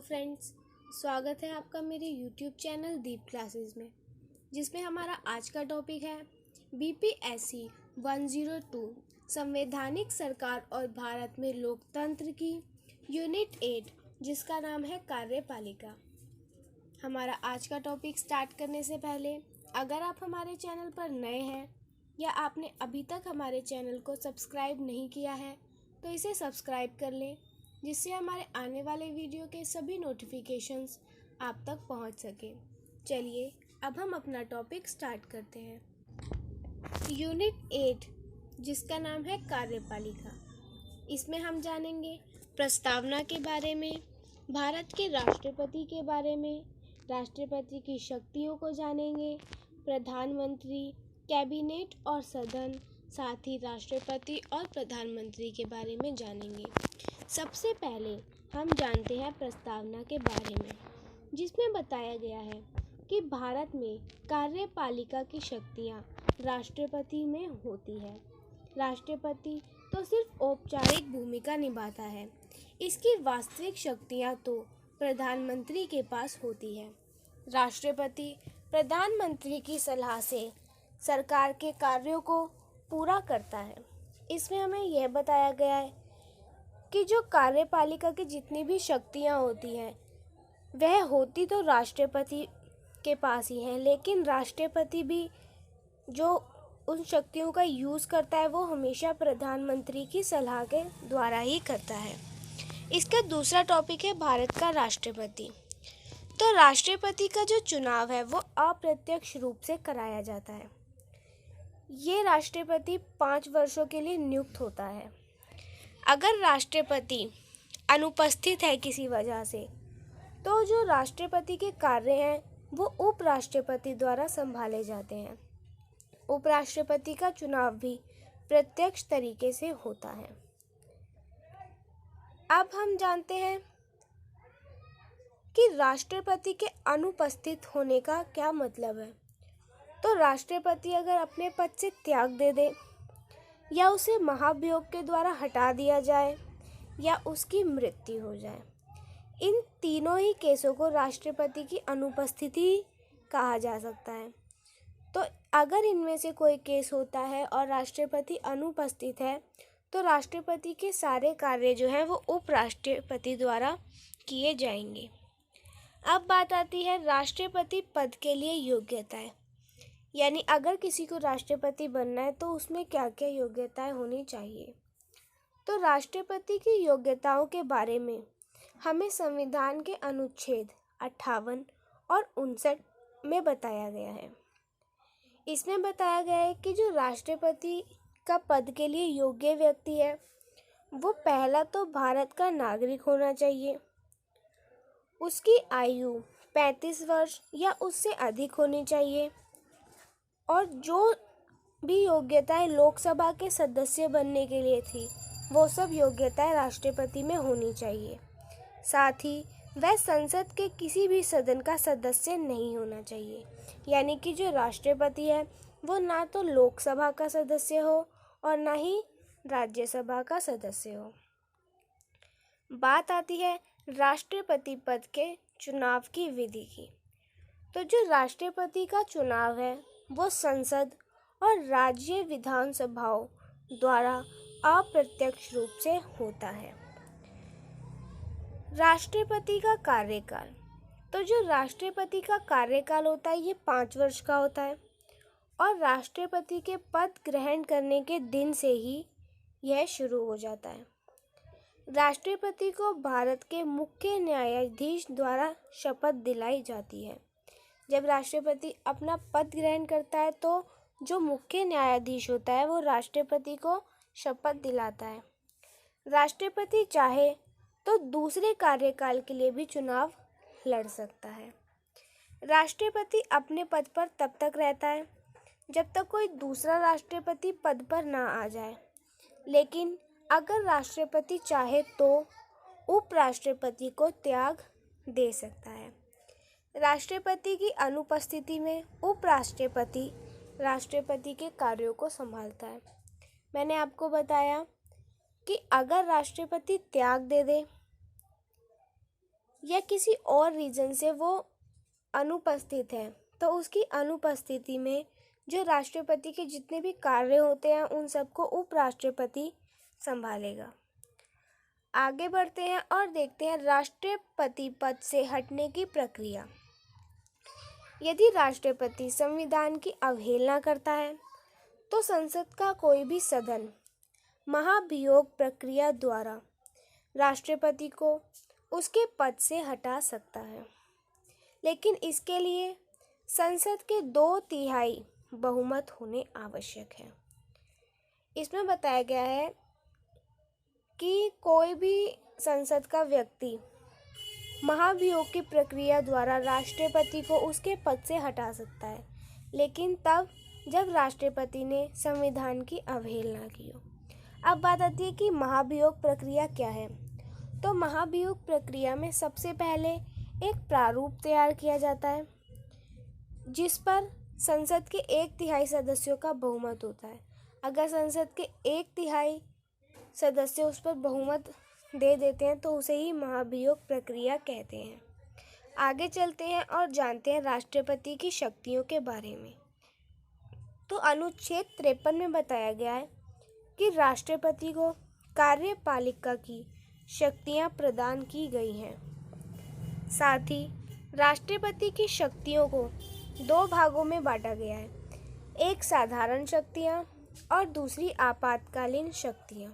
Friends, स्वागत है आपका मेरे YouTube चैनल दीप क्लासेस में, जिसमें हमारा आज का टॉपिक है BPSC 102 संवैधानिक सरकार और भारत में लोकतंत्र की यूनिट 8, जिसका नाम है कार्यपालिका। हमारा आज का टॉपिक स्टार्ट करने से पहले अगर आप हमारे चैनल पर नए हैं या आपने अभी तक हमारे चैनल को सब्सक्राइब नहीं किया है तो इसे सब्सक्राइब कर लें, जिससे हमारे आने वाले वीडियो के सभी नोटिफिकेशंस आप तक पहुंच सके। चलिए अब हम अपना टॉपिक स्टार्ट करते हैं। यूनिट 8, जिसका नाम है कार्यपालिका। इसमें हम जानेंगे प्रस्तावना के बारे में, भारत के राष्ट्रपति के बारे में, राष्ट्रपति की शक्तियों को जानेंगे, प्रधानमंत्री, कैबिनेट और सदन, साथ ही राष्ट्रपति और प्रधानमंत्री के बारे में जानेंगे। सबसे पहले हम जानते हैं प्रस्तावना के बारे में, जिसमें बताया गया है कि भारत में कार्यपालिका की शक्तियां राष्ट्रपति में होती है। राष्ट्रपति तो सिर्फ औपचारिक भूमिका निभाता है, इसकी वास्तविक शक्तियां तो प्रधानमंत्री के पास होती है। राष्ट्रपति प्रधानमंत्री की सलाह से सरकार के कार्यों को पूरा करता है। इसमें हमें यह बताया गया है कि जो कार्यपालिका की जितनी भी शक्तियाँ होती हैं वह होती तो राष्ट्रपति के पास ही हैं, लेकिन राष्ट्रपति भी जो उन शक्तियों का यूज़ करता है वो हमेशा प्रधानमंत्री की सलाह के द्वारा ही करता है। इसका दूसरा टॉपिक है भारत का राष्ट्रपति। तो राष्ट्रपति का जो चुनाव है वो अप्रत्यक्ष रूप से कराया जाता है। ये राष्ट्रपति 5 वर्षों के लिए नियुक्त होता है। अगर राष्ट्रपति अनुपस्थित है किसी वजह से, तो जो राष्ट्रपति के कार्य हैं वो उपराष्ट्रपति द्वारा संभाले जाते हैं। उपराष्ट्रपति का चुनाव भी प्रत्यक्ष तरीके से होता है। अब हम जानते हैं कि राष्ट्रपति के अनुपस्थित होने का क्या मतलब है। तो राष्ट्रपति अगर अपने पद से त्याग दे दे, या उसे महाभियोग के द्वारा हटा दिया जाए, या उसकी मृत्यु हो जाए, इन तीनों ही केसों को राष्ट्रपति की अनुपस्थिति कहा जा सकता है। तो अगर इनमें से कोई केस होता है और राष्ट्रपति अनुपस्थित है, तो राष्ट्रपति के सारे कार्य जो हैं वो उपराष्ट्रपति द्वारा किए जाएंगे। अब बात आती है राष्ट्रपति पद के लिए योग्यताएं, यानी अगर किसी को राष्ट्रपति बनना है तो उसमें क्या क्या योग्यताएं होनी चाहिए। तो राष्ट्रपति की योग्यताओं के बारे में हमें संविधान के अनुच्छेद 58 और 59 में बताया गया है। इसमें बताया गया है कि जो राष्ट्रपति का पद के लिए योग्य व्यक्ति है वो पहला तो भारत का नागरिक होना चाहिए, उसकी आयु 35 वर्ष या उससे अधिक होनी चाहिए, और जो भी योग्यताएं लोकसभा के सदस्य बनने के लिए थी वो सब योग्यताएं राष्ट्रपति में होनी चाहिए। साथ ही वह संसद के किसी भी सदन का सदस्य नहीं होना चाहिए, यानी कि जो राष्ट्रपति है वो ना तो लोकसभा का सदस्य हो और ना ही राज्यसभा का सदस्य हो। बात आती है राष्ट्रपति पद के चुनाव की विधि की। तो जो राष्ट्रपति का चुनाव है वो संसद और राज्य विधानसभाओं द्वारा अप्रत्यक्ष रूप से होता है। राष्ट्रपति का कार्यकाल, तो जो राष्ट्रपति का कार्यकाल होता है ये 5 वर्ष का होता है, और राष्ट्रपति के पद ग्रहण करने के दिन से ही यह शुरू हो जाता है। राष्ट्रपति को भारत के मुख्य न्यायाधीश द्वारा शपथ दिलाई जाती है। जब राष्ट्रपति अपना पद ग्रहण करता है तो जो मुख्य न्यायाधीश होता है वो राष्ट्रपति को शपथ दिलाता है। राष्ट्रपति चाहे तो दूसरे कार्यकाल के लिए भी चुनाव लड़ सकता है। राष्ट्रपति अपने पद पर तब तक रहता है जब तक कोई दूसरा राष्ट्रपति पद पर ना आ जाए, लेकिन अगर राष्ट्रपति चाहे तो उपराष्ट्रपति को त्याग दे सकता है। राष्ट्रपति की अनुपस्थिति में उपराष्ट्रपति राष्ट्रपति के कार्यों को संभालता है। मैंने आपको बताया कि अगर राष्ट्रपति त्याग दे दे या किसी और रीज़न से वो अनुपस्थित है, तो उसकी अनुपस्थिति में जो राष्ट्रपति के जितने भी कार्य होते हैं उन सबको उपराष्ट्रपति संभालेगा। आगे बढ़ते हैं और देखते हैं राष्ट्रपति पद से हटने की प्रक्रिया। यदि राष्ट्रपति संविधान की अवहेलना करता है तो संसद का कोई भी सदन महाभियोग प्रक्रिया द्वारा राष्ट्रपति को उसके पद से हटा सकता है, लेकिन इसके लिए संसद के 2/3 बहुमत होने आवश्यक है। इसमें बताया गया है कि कोई भी संसद का व्यक्ति महाभियोग की प्रक्रिया द्वारा राष्ट्रपति को उसके पद से हटा सकता है, लेकिन तब जब राष्ट्रपति ने संविधान की अवहेलना की हो। अब बात आती है कि महाभियोग प्रक्रिया क्या है। तो महाभियोग प्रक्रिया में सबसे पहले एक प्रारूप तैयार किया जाता है जिस पर संसद के 1/3 सदस्यों का बहुमत होता है। अगर संसद के 1/3 सदस्य उस पर बहुमत दे देते हैं तो उसे ही महाभियोग प्रक्रिया कहते हैं। आगे चलते हैं और जानते हैं राष्ट्रपति की शक्तियों के बारे में। तो अनुच्छेद 53 में बताया गया है कि राष्ट्रपति को कार्यपालिका की शक्तियां प्रदान की गई हैं। साथ ही राष्ट्रपति की शक्तियों को 2 भागों में बांटा गया है, एक साधारण शक्तियां और दूसरी आपातकालीन शक्तियां।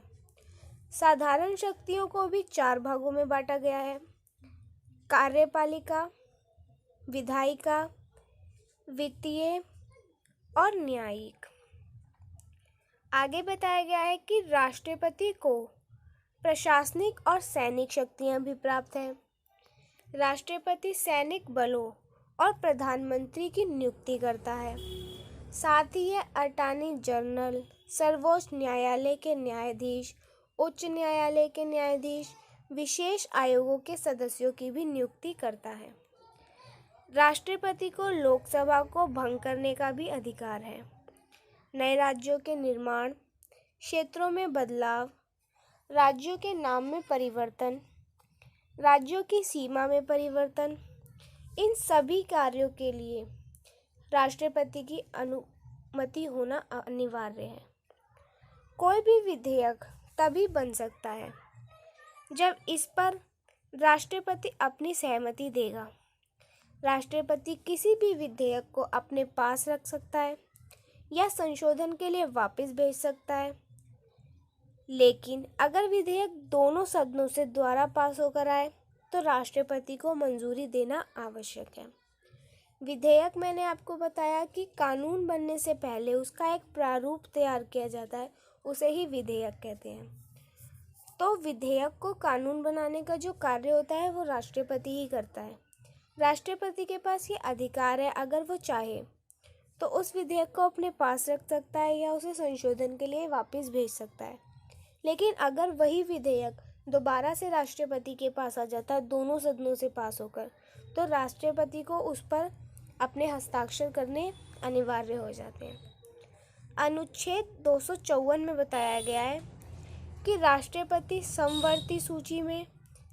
साधारण शक्तियों को भी 4 भागों में बांटा गया है, कार्यपालिका, विधायिका, वित्तीय और न्यायिक। आगे बताया गया है कि राष्ट्रपति को प्रशासनिक और सैनिक शक्तियां भी प्राप्त हैं। राष्ट्रपति सैनिक बलों और प्रधानमंत्री की नियुक्ति करता है। साथ ही यह अटॉर्नी जनरल, सर्वोच्च न्यायालय के न्यायाधीश, उच्च न्यायालय के न्यायाधीश, विशेष आयोगों के सदस्यों की भी नियुक्ति करता है। राष्ट्रपति को लोकसभा को भंग करने का भी अधिकार है। नए राज्यों के निर्माण, क्षेत्रों में बदलाव, राज्यों के नाम में परिवर्तन, राज्यों की सीमा में परिवर्तन, इन सभी कार्यों के लिए राष्ट्रपति की अनुमति होना अनिवार्य है। कोई भी विधेयक तभी बन सकता है जब इस पर राष्ट्रपति अपनी सहमति देगा। राष्ट्रपति किसी भी विधेयक को अपने पास रख सकता है या संशोधन के लिए वापस भेज सकता है, लेकिन अगर विधेयक दोनों सदनों से द्वारा पास होकर आए तो राष्ट्रपति को मंजूरी देना आवश्यक है। विधेयक मैंने आपको बताया कि कानून बनने से पहले उसका एक प्रारूप तैयार किया जाता है, उसे ही विधेयक कहते हैं। तो विधेयक को कानून बनाने का जो कार्य होता है वो राष्ट्रपति ही करता है। राष्ट्रपति के पास ये अधिकार है, अगर वो चाहे तो उस विधेयक को अपने पास रख सकता है या उसे संशोधन के लिए वापस भेज सकता है। लेकिन अगर वही विधेयक दोबारा से राष्ट्रपति के पास आ जाता है दोनों सदनों से पास होकर, तो राष्ट्रपति को उस पर अपने हस्ताक्षर करने अनिवार्य हो जाते हैं। अनुच्छेद 254 में बताया गया है कि राष्ट्रपति समवर्ती सूची में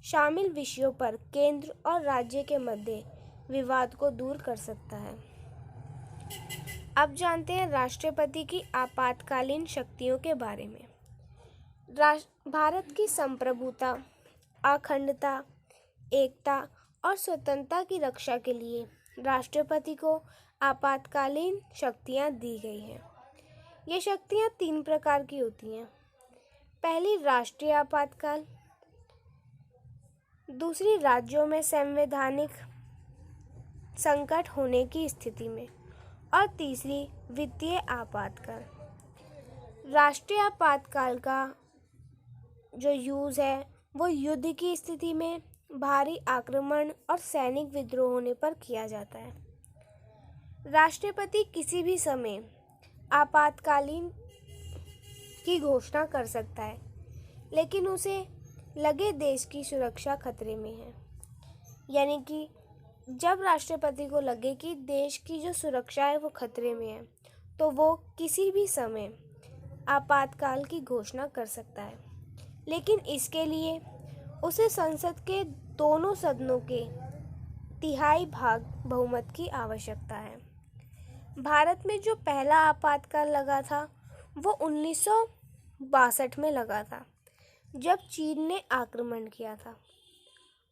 शामिल विषयों पर केंद्र और राज्य के मध्य विवाद को दूर कर सकता है। अब जानते हैं राष्ट्रपति की आपातकालीन शक्तियों के बारे में। भारत की संप्रभुता, अखंडता, एकता और स्वतंत्रता की रक्षा के लिए राष्ट्रपति को आपातकालीन शक्तियां दी गई हैं। ये शक्तियां 3 प्रकार की होती हैं। पहली राष्ट्रीय आपातकाल, दूसरी राज्यों में संवैधानिक संकट होने की स्थिति में, और तीसरी वित्तीय आपातकाल। राष्ट्रीय आपातकाल का जो यूज़ है वो युद्ध की स्थिति में, भारी आक्रमण और सैनिक विद्रोह होने पर किया जाता है। राष्ट्रपति किसी भी समय आपातकालीन की घोषणा कर सकता है, लेकिन उसे लगे देश की सुरक्षा खतरे में है। यानी कि जब राष्ट्रपति को लगे कि देश की जो सुरक्षा है वो खतरे में है, तो वो किसी भी समय आपातकाल की घोषणा कर सकता है। लेकिन इसके लिए उसे संसद के दोनों सदनों के तिहाई भाग बहुमत की आवश्यकता है। भारत में जो पहला आपातकाल लगा था वो 1962 में लगा था, जब चीन ने आक्रमण किया था।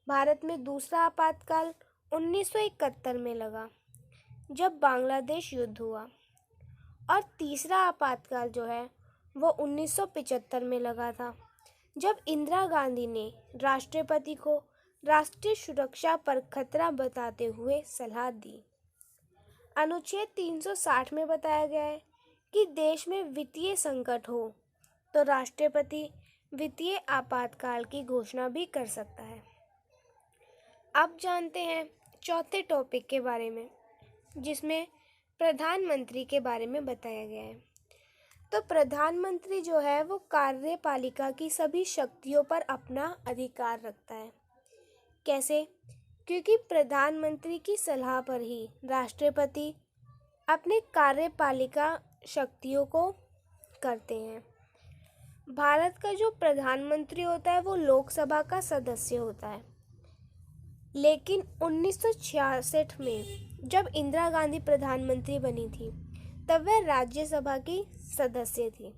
भारत में दूसरा आपातकाल 1971 में लगा, जब बांग्लादेश युद्ध हुआ। और तीसरा आपातकाल जो है वो 1975 में लगा था, जब इंदिरा गांधी ने राष्ट्रपति को राष्ट्रीय सुरक्षा पर खतरा बताते हुए सलाह दी। अनुच्छेद 360 में बताया गया है कि देश में वित्तीय संकट हो तो राष्ट्रपति वित्तीय आपातकाल की घोषणा भी कर सकता है। अब जानते हैं चौथे टॉपिक के बारे में, जिसमें प्रधानमंत्री के बारे में बताया गया है। तो प्रधानमंत्री जो है वो कार्यपालिका की सभी शक्तियों पर अपना अधिकार रखता है। कैसे? क्योंकि प्रधानमंत्री की सलाह पर ही राष्ट्रपति अपने कार्यपालिका शक्तियों को करते हैं। भारत का जो प्रधानमंत्री होता है वो लोकसभा का सदस्य होता है, लेकिन 1966 में जब इंदिरा गांधी प्रधानमंत्री बनी थी तब वह राज्यसभा की सदस्य थी।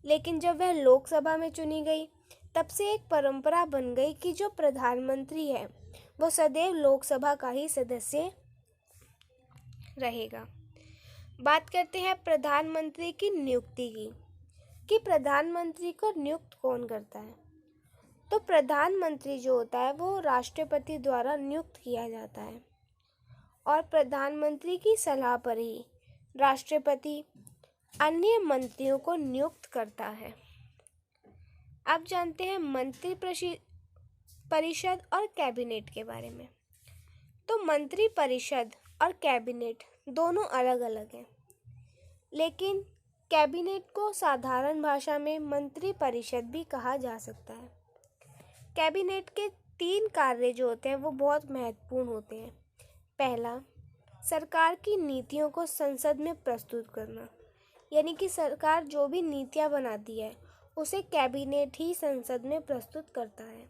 लेकिन जब वह लोकसभा में चुनी गई तब से एक परंपरा बन गई कि जो प्रधानमंत्री है वो सदैव लोकसभा का ही सदस्य रहेगा। बात करते हैं प्रधानमंत्री की नियुक्ति की, कि प्रधानमंत्री को नियुक्त कौन करता है। तो प्रधानमंत्री जो होता है वो राष्ट्रपति द्वारा नियुक्त किया जाता है और प्रधानमंत्री की सलाह पर ही राष्ट्रपति अन्य मंत्रियों को नियुक्त करता है। अब जानते हैं मंत्री परिषद और कैबिनेट के बारे में। तो मंत्री परिषद और कैबिनेट दोनों अलग अलग हैं, लेकिन कैबिनेट को साधारण भाषा में मंत्री परिषद भी कहा जा सकता है। कैबिनेट के 3 कार्य जो होते हैं वो बहुत महत्वपूर्ण होते हैं। पहला, सरकार की नीतियों को संसद में प्रस्तुत करना, यानी कि सरकार जो भी नीतियाँ बनाती है उसे कैबिनेट ही संसद में प्रस्तुत करता है।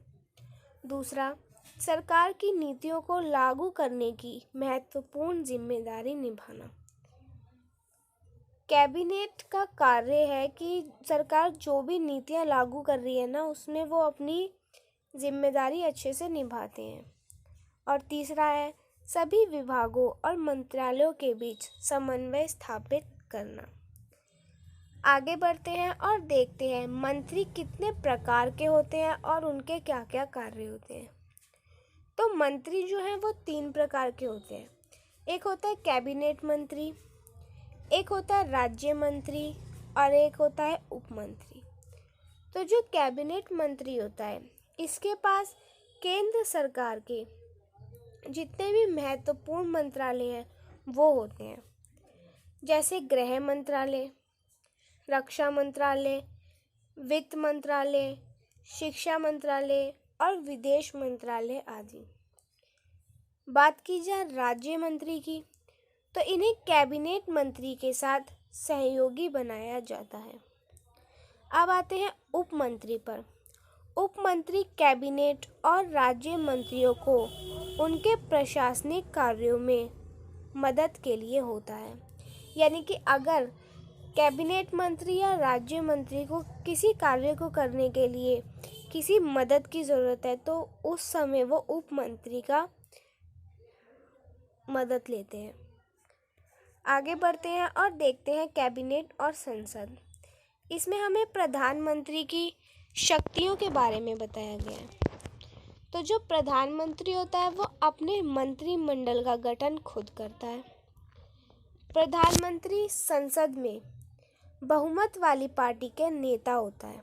दूसरा, सरकार की नीतियों को लागू करने की महत्वपूर्ण जिम्मेदारी निभाना। कैबिनेट का कार्य है कि सरकार जो भी नीतियाँ लागू कर रही है ना उसमें वो अपनी जिम्मेदारी अच्छे से निभाते हैं। और तीसरा है सभी विभागों और मंत्रालयों के बीच समन्वय स्थापित करना। आगे बढ़ते हैं और देखते हैं मंत्री कितने प्रकार के होते हैं और उनके क्या क्या कार्य होते हैं। तो मंत्री जो हैं वो 3 प्रकार के होते हैं। एक होता है कैबिनेट मंत्री, एक होता है राज्य मंत्री और एक होता है उपमंत्री। तो जो कैबिनेट मंत्री होता है इसके पास केंद्र सरकार के जितने भी महत्वपूर्ण मंत्रालय हैं वो होते हैं, जैसे गृह मंत्रालय, रक्षा मंत्रालय, वित्त मंत्रालय, शिक्षा मंत्रालय और विदेश मंत्रालय आदि। बात की जाए राज्य मंत्री की, तो इन्हें कैबिनेट मंत्री के साथ सहयोगी बनाया जाता है। अब आते हैं उप मंत्री पर। उप मंत्री कैबिनेट और राज्य मंत्रियों को उनके प्रशासनिक कार्यों में मदद के लिए होता है। यानी कि अगर कैबिनेट मंत्री या राज्य मंत्री को किसी कार्य को करने के लिए किसी मदद की ज़रूरत है तो उस समय वो उप मंत्री का मदद लेते हैं। आगे बढ़ते हैं और देखते हैं कैबिनेट और संसद। इसमें हमें प्रधानमंत्री की शक्तियों के बारे में बताया गया है। तो जो प्रधानमंत्री होता है वो अपने मंत्रिमंडल का गठन खुद करता है। प्रधानमंत्री संसद में बहुमत वाली पार्टी के नेता होता है,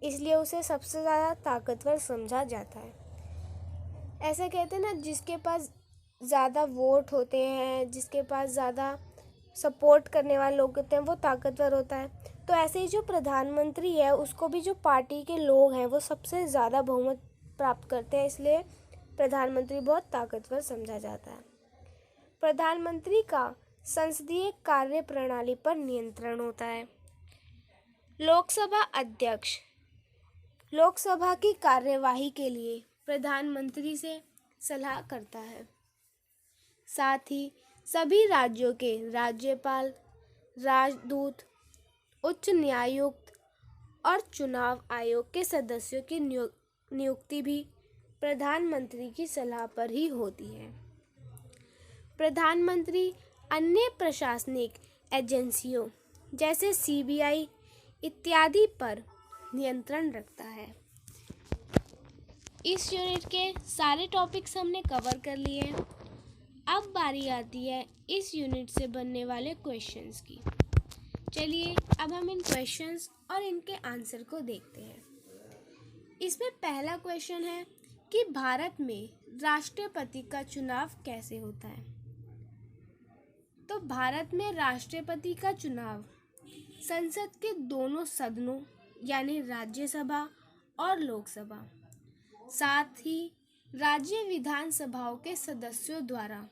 इसलिए उसे सबसे ज़्यादा ताकतवर समझा जाता है। ऐसा कहते हैं ना, जिसके पास ज़्यादा वोट होते हैं, जिसके पास ज़्यादा सपोर्ट करने वाले लोग होते हैं वो ताकतवर होता है। तो ऐसे ही जो प्रधानमंत्री है उसको भी जो पार्टी के लोग हैं वो सबसे ज़्यादा बहुमत प्राप्त करते हैं, इसलिए प्रधानमंत्री बहुत ताकतवर समझा जाता है। प्रधानमंत्री का संसदीय कार्य प्रणाली पर नियंत्रण होता है। लोकसभा अध्यक्ष लोकसभा की कार्यवाही के लिए प्रधानमंत्री से सलाह करता है। साथ ही सभी राज्यों के राज्यपाल, राजदूत, उच्च न्यायायुक्त और चुनाव आयोग के सदस्यों की नियुक्ति भी प्रधानमंत्री की सलाह पर ही होती है। प्रधानमंत्री अन्य प्रशासनिक एजेंसियों जैसे CBI इत्यादि पर नियंत्रण रखता है। इस यूनिट के सारे टॉपिक्स हमने कवर कर लिए। अब बारी आती है इस यूनिट से बनने वाले क्वेश्चंस की। चलिए अब हम इन क्वेश्चंस और इनके आंसर को देखते हैं। इसमें पहला क्वेश्चन है कि भारत में राष्ट्रपति का चुनाव कैसे होता है। तो भारत में राष्ट्रपति का चुनाव संसद के दोनों सदनों यानी राज्यसभा और लोकसभा, साथ ही राज्य विधानसभाओं के सदस्यों द्वारा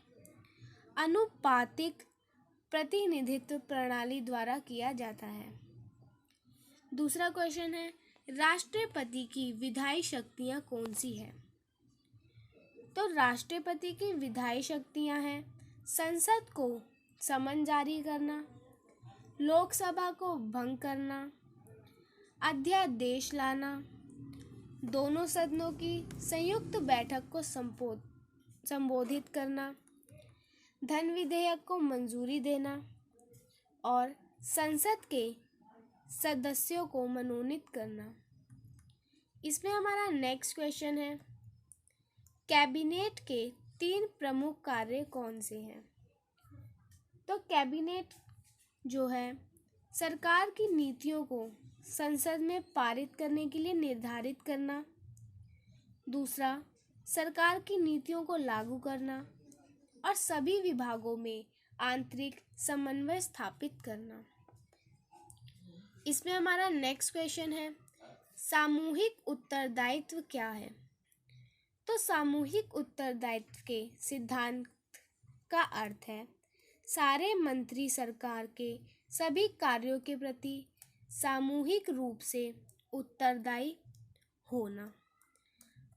अनुपातिक प्रतिनिधित्व प्रणाली द्वारा किया जाता है। दूसरा क्वेश्चन है, राष्ट्रपति की विधायी शक्तियाँ कौन सी है। तो राष्ट्रपति की विधायी शक्तियाँ हैं संसद को समन जारी करना, लोकसभा को भंग करना, अध्यादेश लाना, दोनों सदनों की संयुक्त बैठक को संबोधित करना, धन विधेयक को मंजूरी देना और संसद के सदस्यों को मनोनीत करना। इसमें हमारा नेक्स्ट क्वेश्चन है, कैबिनेट के 3 प्रमुख कार्य कौन से हैं। तो कैबिनेट जो है सरकार की नीतियों को संसद में पारित करने के लिए निर्धारित करना, दूसरा सरकार की नीतियों को लागू करना और सभी विभागों में आंतरिक समन्वय स्थापित करना। इसमें हमारा नेक्स्ट क्वेश्चन है, सामूहिक उत्तरदायित्व क्या है। तो सामूहिक उत्तरदायित्व के सिद्धांत का अर्थ है सारे मंत्री सरकार के सभी कार्यों के प्रति सामूहिक रूप से उत्तरदायी होना।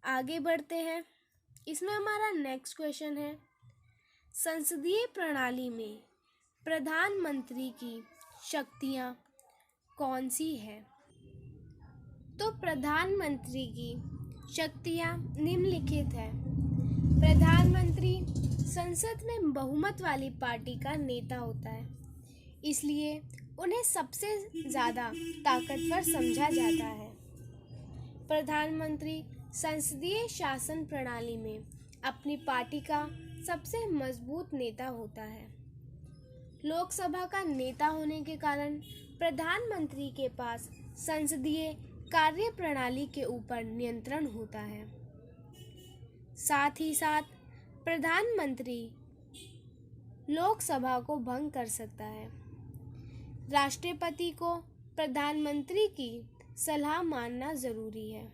आगे बढ़ते हैं। इसमें हमारा नेक्स्ट क्वेश्चन है, संसदीय प्रणाली में प्रधानमंत्री की शक्तियाँ कौन सी है। तो प्रधानमंत्री की शक्तियाँ निम्नलिखित है। प्रधानमंत्री संसद में बहुमत वाली पार्टी का नेता होता है, इसलिए उन्हें सबसे ज़्यादा ताकतवर समझा जाता है। प्रधानमंत्री संसदीय शासन प्रणाली में अपनी पार्टी का सबसे मजबूत नेता होता है। लोकसभा का नेता होने के कारण प्रधानमंत्री के पास संसदीय कार्य प्रणाली के ऊपर नियंत्रण होता है। साथ ही साथ प्रधानमंत्री लोकसभा को भंग कर सकता है। राष्ट्रपति को प्रधानमंत्री की सलाह मानना जरूरी है।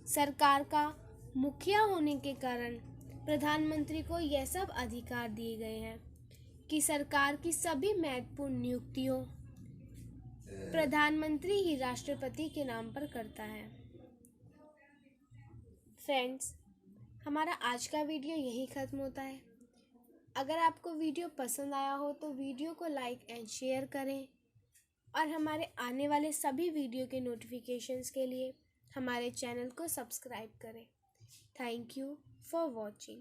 सरकार का मुखिया होने के कारण प्रधानमंत्री को यह सब अधिकार दिए गए हैं कि सरकार की सभी महत्वपूर्ण नियुक्तियों प्रधानमंत्री ही राष्ट्रपति के नाम पर करता है। फ्रेंड्स, हमारा आज का वीडियो यही ख़त्म होता है। अगर आपको वीडियो पसंद आया हो तो वीडियो को लाइक एंड शेयर करें और हमारे आने वाले सभी वीडियो के नोटिफिकेशंस के लिए हमारे चैनल को सब्सक्राइब करें। Thank you for watching.